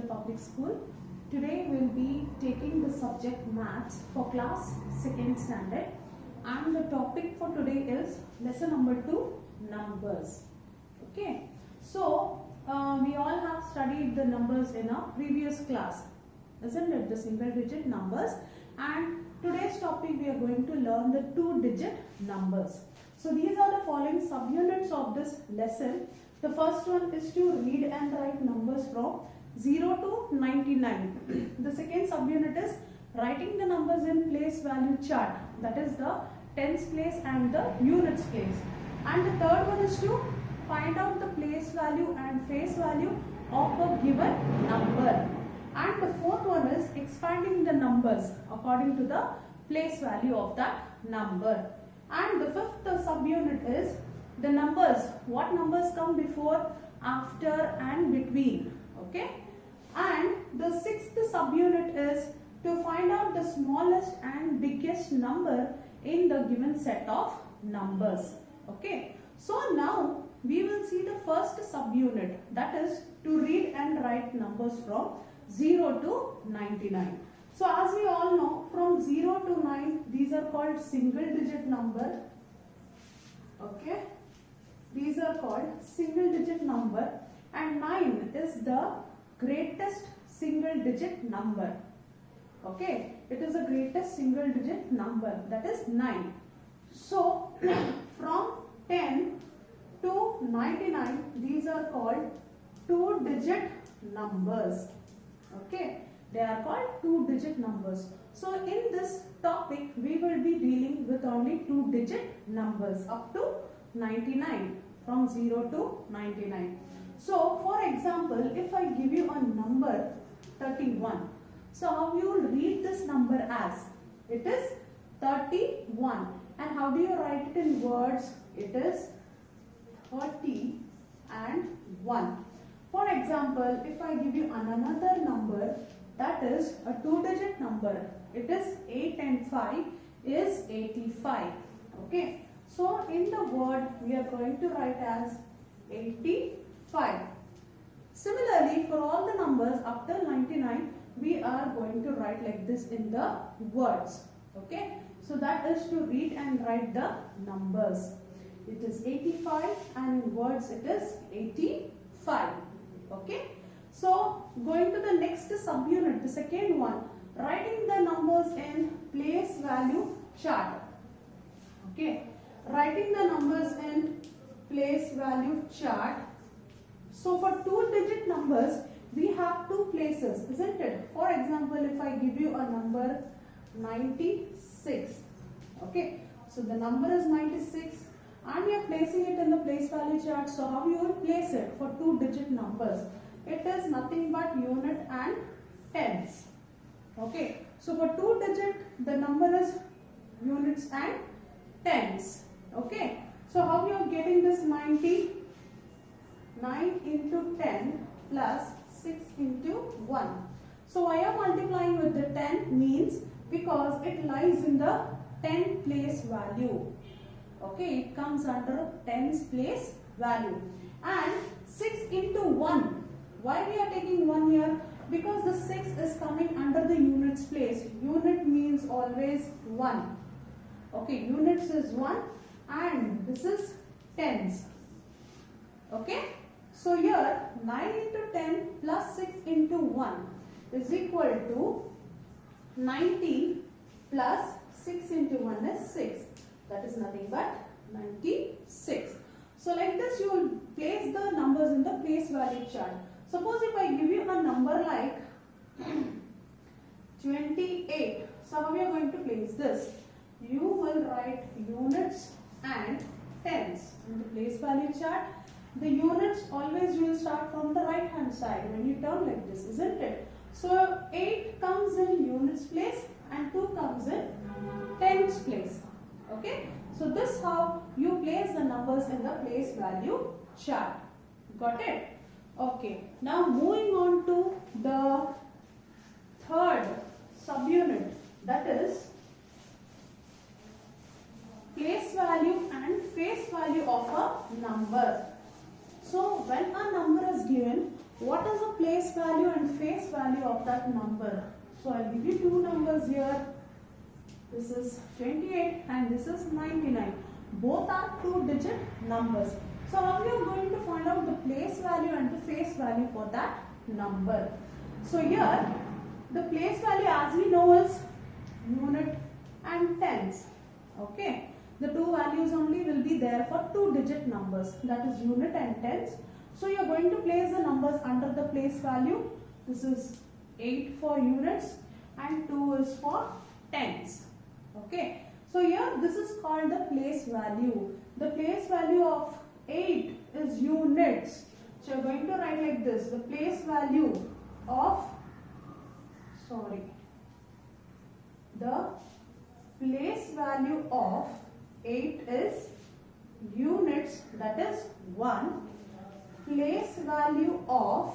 Public School. Today we will be taking the subject Maths for class 2nd standard, and the topic for today is lesson number 2, numbers. Okay, so we all have studied the numbers in a previous class, isn't it? The single digit numbers, and today's topic we are going to learn the 2-digit numbers. So these are the following subunits of this lesson. The first one is to read and write numbers from 0 to 99. The second subunit is writing the numbers in place value chart, that is the tens place and the units place. And the third one is to find out the place value and face value of a given number. And the fourth one is expanding the numbers according to the place value of that number. And the fifth subunit is the numbers, what numbers come before, after and between. Okay. And the sixth subunit is to find out the smallest and biggest number in the given set of numbers. Okay. So now we will see the first subunit, that is to read and write numbers from 0 to 99. So as we all know, from 0 to 9, these are called single digit number. Okay. These are called single digit number, and 9 is the greatest single digit number. Okay. It is the greatest single digit number, that is 9. So from 10 to 99, these are called 2-digit numbers. Okay. They are called 2-digit numbers. So in this topic, we will be dealing with only 2-digit numbers up to 99, from 0 to 99. So for example, if I give you a number 31, so how you will read this number as? It is 31. And how do you write it in words? It is 30 and 1. For example, if I give you another number, that is a 2-digit number. It is 8 and 5 is 85. Okay. So in the word we are going to write as 85. Similarly, for all the numbers up till 99, we are going to write like this in the words. Okay. So that is to read and write the numbers. It is 85 and in words it is 85. Okay. So going to the next subunit, the second one, writing the numbers in place value chart. Okay. Writing the numbers in place value chart. So for 2-digit numbers, we have 2 places, isn't it? For example, if I give you a number 96. Okay. So the number is 96 and we are placing it in the place value chart. So how you will place it for 2-digit numbers? It is nothing but unit and tens. Okay. So for 2-digit, the number is units and tens. Okay. So how you are getting this 90? 9 into 10 plus 6 into 1. So why I am multiplying with the 10 means because it lies in the 10 place value. Okay. It comes under 10's place value. And 6 into 1. Why we are taking 1 here? Because the 6 is coming under the units place. Unit means always 1. Okay, units is 1 and this is tens. Okay. So here 9 into 10 plus 6 into 1 is equal to 90 plus 6 into 1 is 6. That is nothing but 96. So like this you will place the numbers in the place value chart. Suppose if I give you a number like 28. So how we are going to place this? You will write units and tens in the place value chart. The units always you will start from the right hand side when you turn like this, isn't it? So 8 comes in units place and 2 comes in tens place. Okay. So this how you place the numbers in the place value chart. Got it? Okay. Now moving on to the third subunit, that is place value and face value of a number. So when a number is given, what is the place value and face value of that number? So I'll give you two numbers here. This is 28 and this is 99. Both are two-digit numbers. So how we are going to find out the place value and the face value for that number? So here the place value, as we know, is unit and tens. Okay, the two values only will be there for two-digit numbers, that is unit and tens. So you are going to place the numbers under the place value. This is 8 for units and 2 is for tens. Okay, so here this is called the place value. The place value of 8 is units. So you are going to write like this: the place value of, the place value of 8 is units, that is 1. Place value of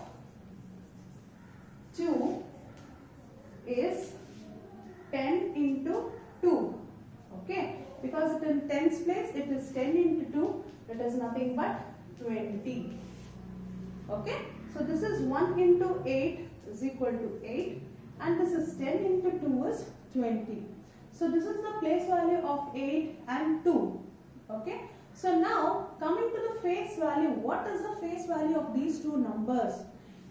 2 is 10 into 2. Okay, because it in tens place, it is 10 into 2, that is nothing but 20. Okay, so this is 1 into 8 is equal to 8 and this is 10 into 2 is 20. So this is the place value of 8 and 2. Okay, so now coming to the face value, what is the face value of these two numbers?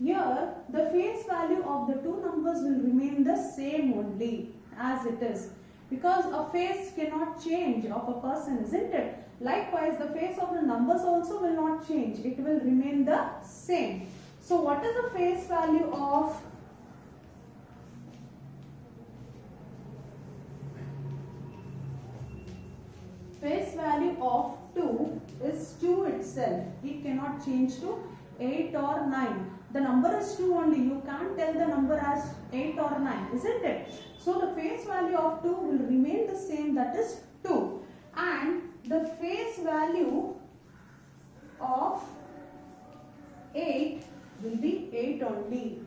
Here the face value of the two numbers will remain the same only as it is, because a face cannot change of a person, isn't it? Likewise, the face of the numbers also will not change, it will remain the same. So what is the face value of face value of 2 is 2 itself. It cannot change to 8 or 9. The number is 2 only. You can't tell the number as 8 or 9, isn't it? So the face value of 2 will remain the same, that is 2. And the face value of 8 will be 8 only.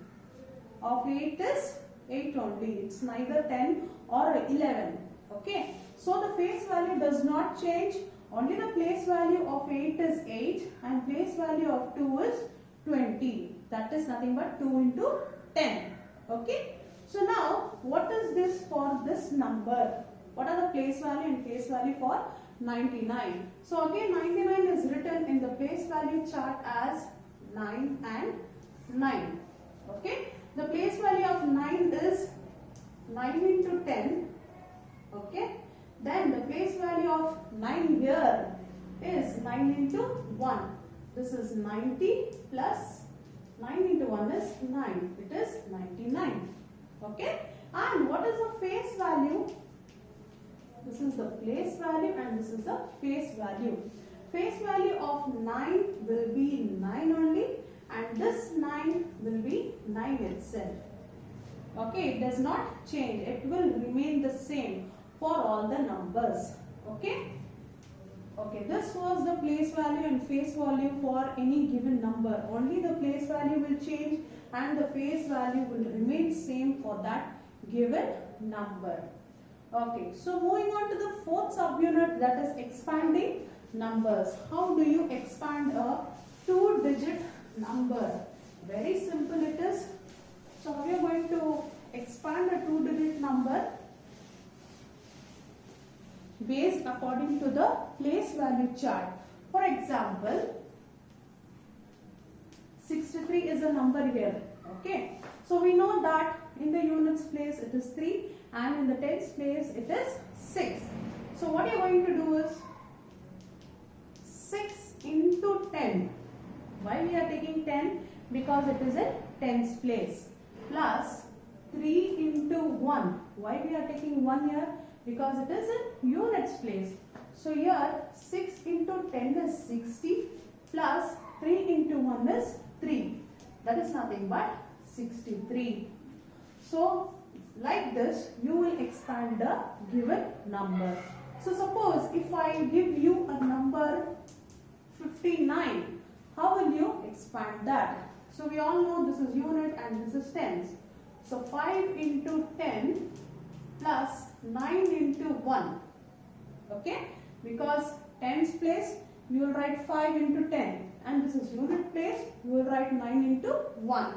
Of 8 is 8 only. It's neither 10 or 11. Okay. So the face value does not change. Only the place value of 8 is 8 and place value of 2 is 20. That is nothing but 2 into 10. Okay. So now what is this for this number? What are the place value and face value for 99? So again 99 is written in the place value chart as 9 and 9. Okay. The place value of 9 is 9 into 10. Okay. Then the place value of 9 here is 9 into 1. This is 90 plus 9 into 1 is 9. It is 99. Okay. And what is the face value? This is the place value and this is the face value. Face value of 9 will be 9 only and this 9 will be 9 itself. Okay. It does not change. It will remain the same for all the numbers. Okay. Okay, this was the place value and face value for any given number. Only the place value will change and the face value will remain same for that given number. Okay, so moving on to the fourth subunit, that is expanding numbers. How do you expand a two-digit number? Very simple it is. So how we are going to expand a two-digit number? Based according to the place value chart. For example, 63 is a number here. Okay. So we know that in the units place it is 3 and in the tens place it is 6. So what you are going to do is 6 into 10. Why we are taking 10? Because it is in tens place. Plus 3 into 1. Why we are taking 1 here? Because it is in units place. So here 6 into 10 is 60 plus 3 into 1 is 3. That is nothing but 63. So like this you will expand the given number. So suppose if I give you a number 59, how will you expand that? So we all know this is unit and this is tens. So 5 into 10 plus 9 into 1. Okay, because tens place we will write 5 into 10 and this is unit place, you will write 9 into 1.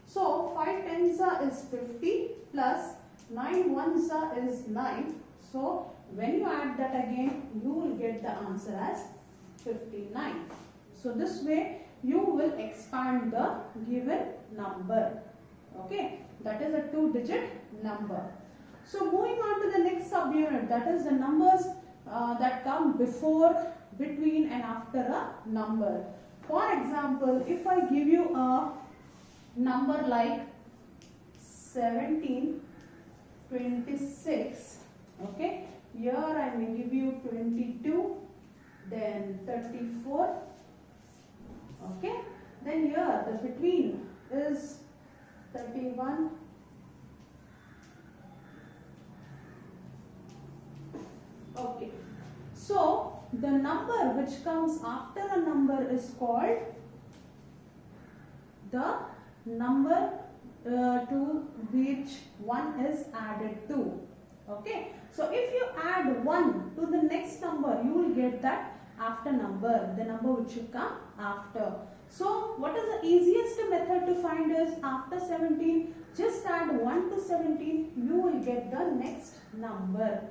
So 5 tens is 50 plus 9 ones is 9. So when you add that again, you will get the answer as 59. So this way you will expand the given number. Okay, that is a 2-digit number. So moving on to the next subunit, that is the numbers that come before, between and after a number. For example, if I give you a number like 17, 26, okay, here I may give you 22, then 34, okay, then here the between is 31, okay. So the number which comes after a number is called the number to which 1 is added to. Okay. So if you add 1 to the next number, you will get that after number, the number which should come after. So what is the easiest method to find is after 17, just add 1 to 17, you will get the next number.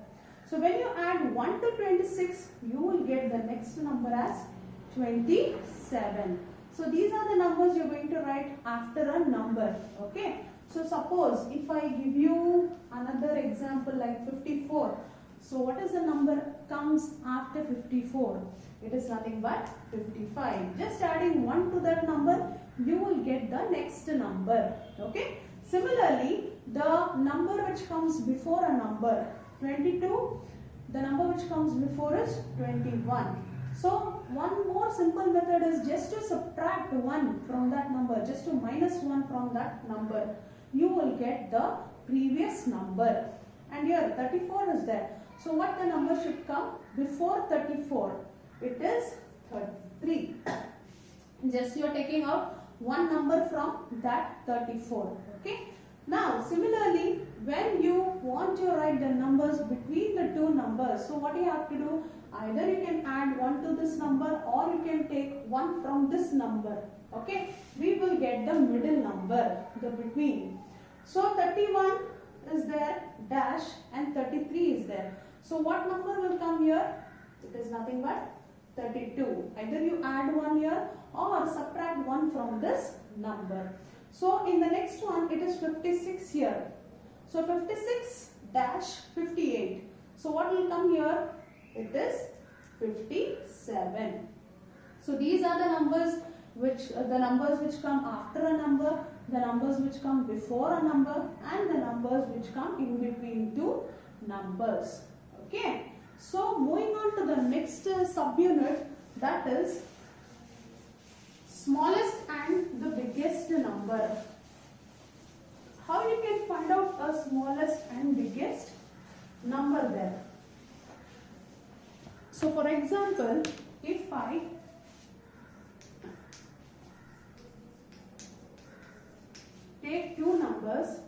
So when you add 1 to 26, you will get the next number as 27. So these are the numbers you are going to write after a number. Okay. So suppose if I give you another example like 54. So what is the number comes after 54? It is nothing but 55. Just adding 1 to that number, you will get the next number. Okay. Similarly, the number which comes before a number, 22, the number which comes before is 21. So one more simple method is just to subtract 1 from that number, just to minus 1 from that number. You will get the previous number. And here 34 is there. So what the number should come before 34? It is 33. Just you are taking out one number from that 34. Okay. Now similarly, when you want to write the numbers between the two numbers, so what you have to do, either you can add 1 to this number or you can take 1 from this number. Okay, we will get the middle number, the between. So 31 is there, dash, and 33 is there. So what number will come here? It is nothing but 32. Either you add 1 here or subtract 1 from this number. So in the next one, it is 56 here. So 56 dash 58. So what will come here? It is 57. So these are the numbers which come after a number, the numbers which come before a number, and the numbers which come in between two numbers. Okay. So moving on to the next subunit, that is smallest and the biggest number. How you can find out a smallest and biggest number there? So for example, if I take two numbers,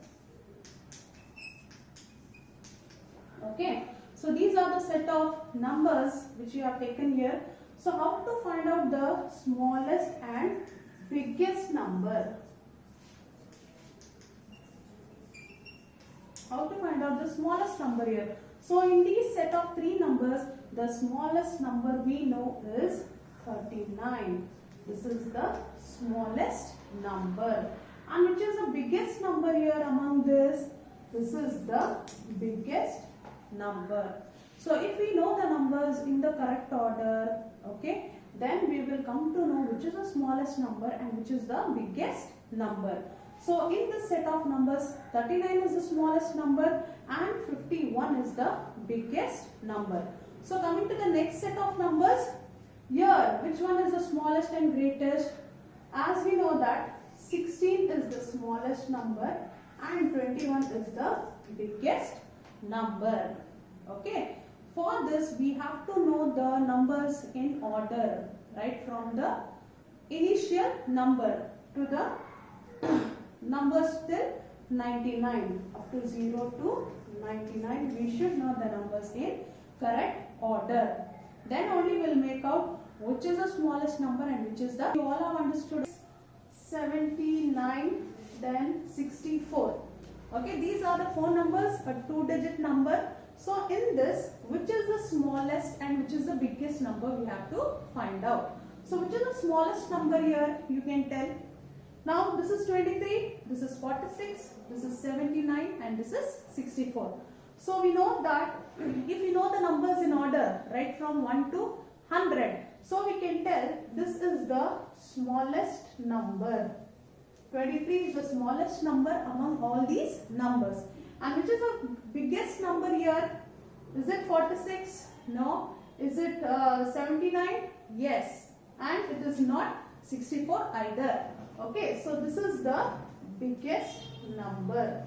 okay, so these are the set of numbers which you have taken here. So how to find out the smallest and biggest number? How to find out the smallest number here? So in these set of three numbers, the smallest number we know is 39. This is the smallest number. And which is the biggest number here among this? This is the biggest number. So if we know the numbers in the correct order, okay, then we will come to know which is the smallest number and which is the biggest number. So in this set of numbers, 39 is the smallest number and 51 is the biggest number. So coming to the next set of numbers, here which one is the smallest and greatest? As we know that 16 is the smallest number and 21 is the biggest number. Okay. For this we have to know the numbers in order, right, from the initial number to the numbers till 99, up to 0 to 99. We should know the numbers in correct order. Then only we'll make out which is the smallest number and which is the, you all have understood, 79, then 64. Okay, these are the four numbers, a 2-digit number. So in this, which is the smallest and which is the biggest number we have to find out. So which is the smallest number here, you can tell. Now this is 23, this is 46, this is 79 and this is 64. So we know that if we know the numbers in order, right from 1 to 100, so we can tell this is the smallest number. 23 is the smallest number among all these numbers. And which is the biggest number here? Is it 46? No. Is it 79? Yes. And it is not 64 either. Okay, so this is the biggest number.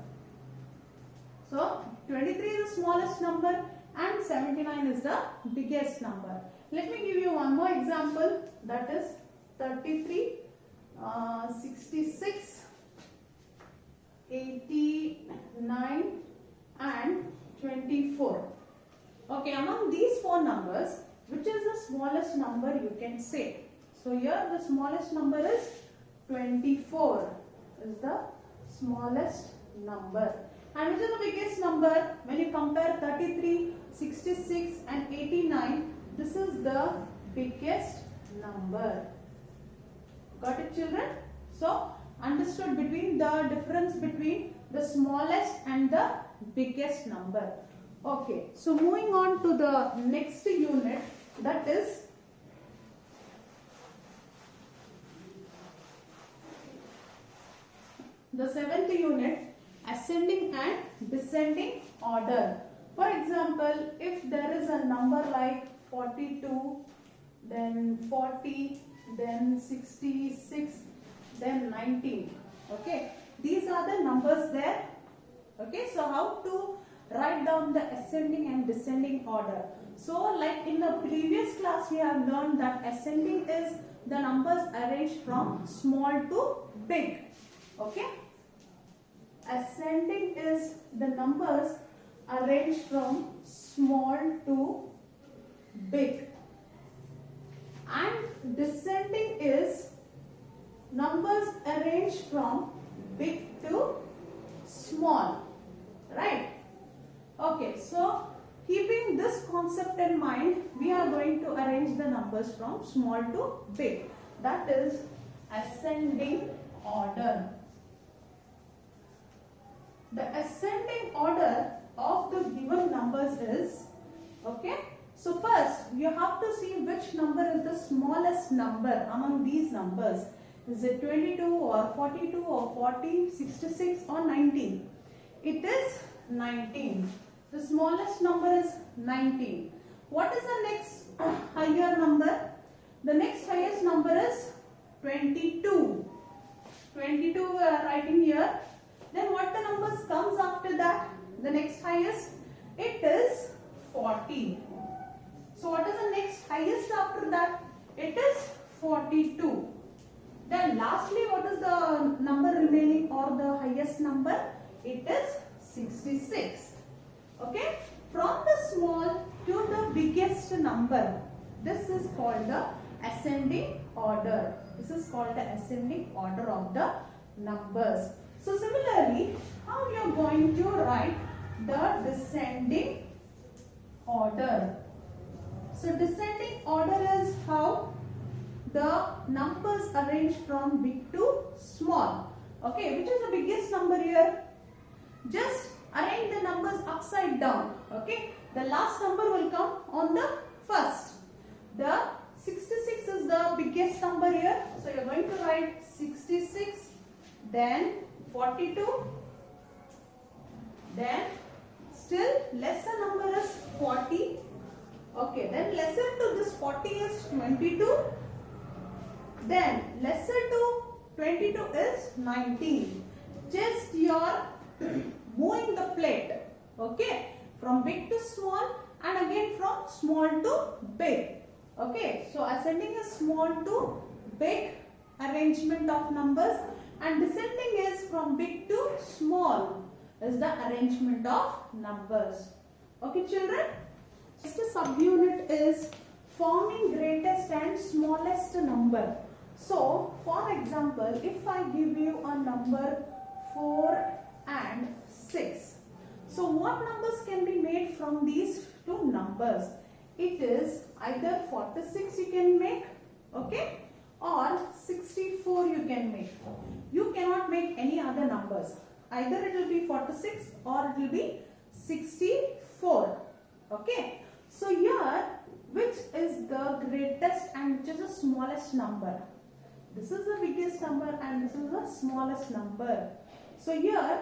So 23 is the smallest number and 79 is the biggest number. Let me give you one more example, that is 33, 66, 89 and 24. Okay, among these four numbers, which is the smallest number you can say? So here the smallest number is 24 is the smallest number. And which is the biggest number? When you compare 33, 66 and 89, this is the biggest number. Got it, children? So understood between the difference between the smallest and the biggest number. Okay, so moving on to the next unit, that is the 7th unit, ascending and descending order. For example, if there is a number like 42, then 40, then 66, then 19. Okay, these are the numbers there. Okay, so how to write down the ascending and descending order? So like in the previous class we have learned that ascending is the numbers arranged from small to big. Okay, ascending is the numbers arranged from small to big, and descending is numbers arranged from big to small, right? Okay, so keeping this concept in mind, we are going to arrange the numbers from small to big. That is ascending order. The ascending order of the given numbers is, okay, so first you have to see which number is the smallest number among these numbers. Is it 22 or 42 or 40, 66 or 19? It is 19. The smallest number is 19. What is the next higher number? The next highest number is 22. 22 we are writing here. Then what the numbers comes after that? The next highest, it is 40. So what is the next highest after that? It is 42. Then lastly, what is the number remaining or the highest number? It is 66. Okay, from the small to the biggest number, this is called the ascending order. This is called the ascending order of the numbers. So similarly, how you are going to write the descending order? So descending order is how the numbers arranged from big to small. Okay, which is the biggest number here? Just arrange the numbers upside down. Okay, the last number will come on the first. The 66 is the biggest number here. So you are going to write 66, then 42, then still lesser number is 40. Okay, then lesser to this 40 is 22. Then lesser to 22 is 19. Just your moving the plate, okay, from big to small and again from small to big. Okay, so ascending is small to big arrangement of numbers, and descending is from big to small is the arrangement of numbers. Okay, children, next subunit is forming greatest and smallest number. So, for example, if I give you a number 4 and 6. So, what numbers can be made from these two numbers? It is either 46 you can make, okay, or 64 you can make. You cannot make any other numbers. Either it will be 46 or it will be 64, okay. So, here which is the greatest and which is the smallest number? This is the biggest number and this is the smallest number. So here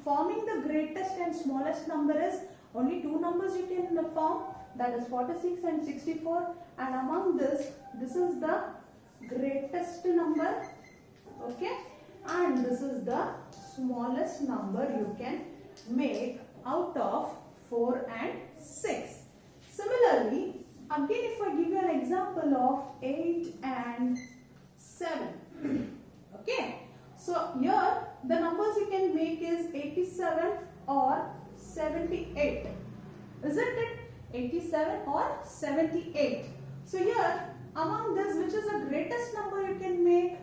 forming the greatest and smallest number is only two numbers you can form, that is 46 and 64, and among this is the greatest number, okay, and this is the smallest number you can make out of 4 and 6. Similarly, again if I give you an example of 8 and 7, okay, so here the numbers you can make is 87 or 78, isn't it? 87 or 78. So here among this, which is the greatest number you can make?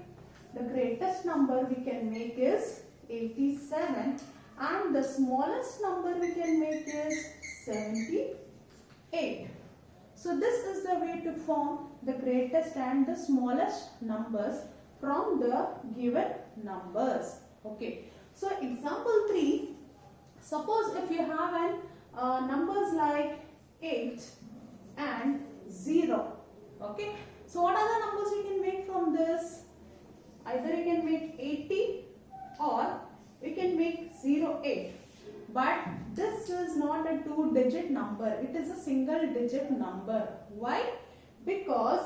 The greatest number we can make is 87 and the smallest number we can make is 78. So this is the way to form the greatest and the smallest numbers from the given numbers. Okay. So example 3, suppose if you have an numbers like 8 and 0. Okay. So what are the numbers you can make from this? Either you can make 80 or you can make 08. But this is not a 2-digit number. It is a single-digit number. Why? Because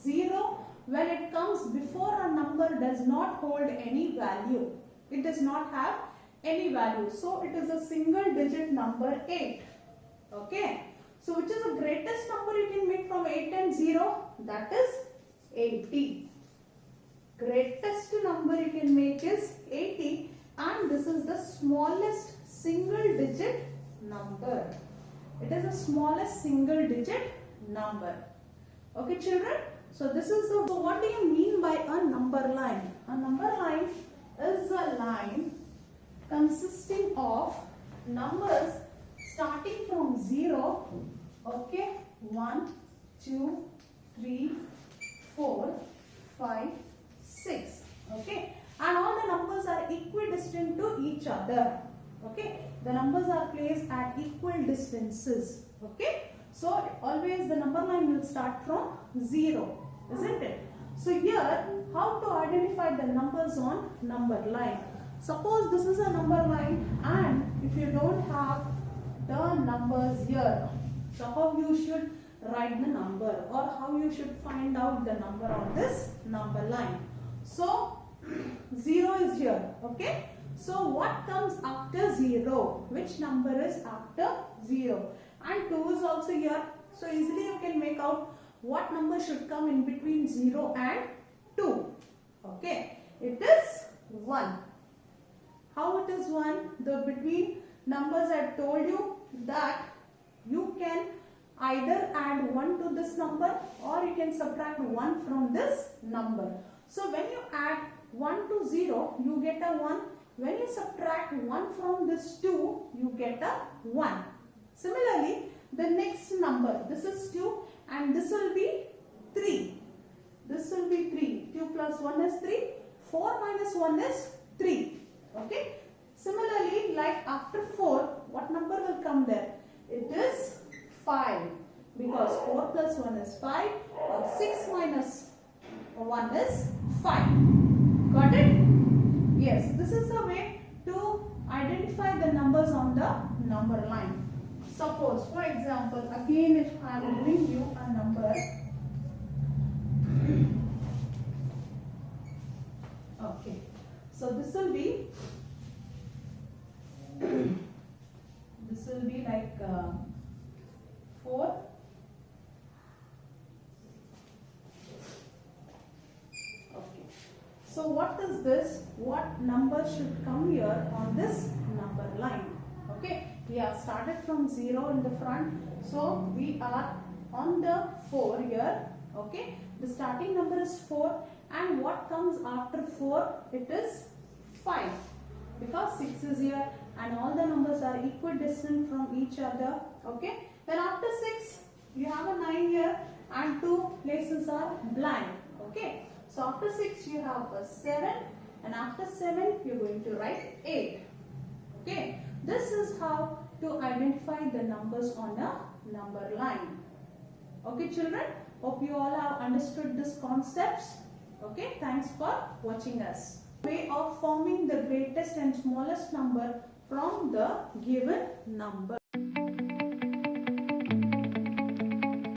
0, when it comes before a number, does not hold any value. It does not have any value. So it is a single-digit number 8. Okay. So which is the greatest number you can make from 8 and 0? That is 80. Greatest number you can make is 80, and this is the smallest single digit number. It is the smallest single digit number. Okay children, so this is the, so what do you mean by a number line? A number line is a line consisting of numbers starting from 0, okay, 1, 2, 3, 4, 5, 6, okay, and all the numbers are equidistant to each other, okay. The numbers are placed at equal distances, okay. So always the number line will start from 0, isn't it? So here, how to identify the numbers on number line? Suppose this is a number line and if you don't have the numbers here, so how you should write the number or how you should find out the number on this number line? So 0 is here, okay. So what comes after 0? Which number is after 0? And 2 is also here. So easily you can make out what number should come in between 0 and 2. Okay. It is 1. How it is 1? The between numbers I told you that you can either add 1 to this number or you can subtract 1 from this number. So when you add 1 to 0, you get a 1. When you subtract 1 from this 2, you get a 1. Similarly, the next number, this is 2 and this will be 3. This will be 3. 2 plus 1 is 3. 4 minus 1 is 3. Okay. Similarly, like after 4, what number will come there? It is 5. Because 4 plus 1 is 5 or 6 minus 1 is 5. Got it? Yes, this is the way to identify the numbers on the number line. Suppose, for example, again if I am giving you a number, okay, so this will be like 4. So what is this? What number should come here on this number line? Okay, we have started from 0 in the front. So we are on the 4 here. Okay, the starting number is 4, and what comes after 4? It is 5, because 6 is here and all the numbers are equidistant from each other. Okay, then after 6 you have a 9 here and 2 places are blank. Okay, so after 6 you have a 7, and after 7 you are going to write 8. Okay, this is how to identify the numbers on a number line. Okay children, hope you all have understood these concepts. Okay, thanks for watching us. Way of forming the greatest and smallest number from the given number.